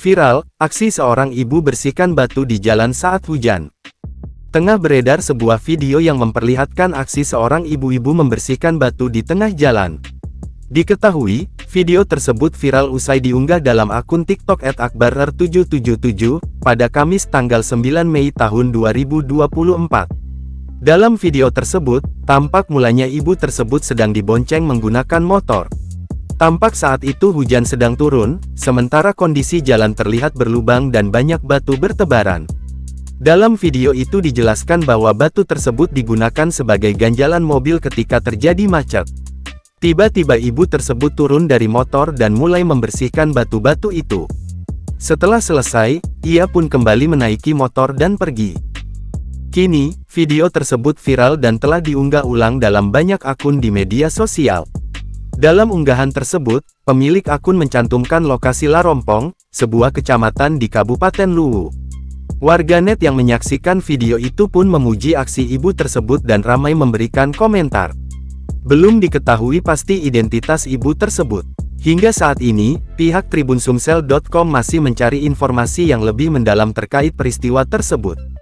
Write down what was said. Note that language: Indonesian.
Viral, aksi seorang ibu bersihkan batu di jalan saat hujan. Tengah beredar sebuah video yang memperlihatkan aksi seorang ibu-ibu membersihkan batu di tengah jalan. Diketahui, video tersebut viral usai diunggah dalam akun TikTok @akbarer777, pada Kamis tanggal 9 Mei tahun 2024. Dalam video tersebut, tampak mulanya ibu tersebut sedang dibonceng menggunakan motor. Tampak saat itu hujan sedang turun, sementara kondisi jalan terlihat berlubang dan banyak batu bertebaran. Dalam video itu dijelaskan bahwa batu tersebut digunakan sebagai ganjalan mobil ketika terjadi macet. Tiba-tiba ibu tersebut turun dari motor dan mulai membersihkan batu-batu itu. Setelah selesai, ia pun kembali menaiki motor dan pergi. Kini, video tersebut viral dan telah diunggah ulang dalam banyak akun di media sosial. Dalam unggahan tersebut, pemilik akun mencantumkan lokasi Larompong, sebuah kecamatan di Kabupaten Luwu. Warganet yang menyaksikan video itu pun memuji aksi ibu tersebut dan ramai memberikan komentar. Belum diketahui pasti identitas ibu tersebut. Hingga saat ini, pihak TribunSumsel.com masih mencari informasi yang lebih mendalam terkait peristiwa tersebut.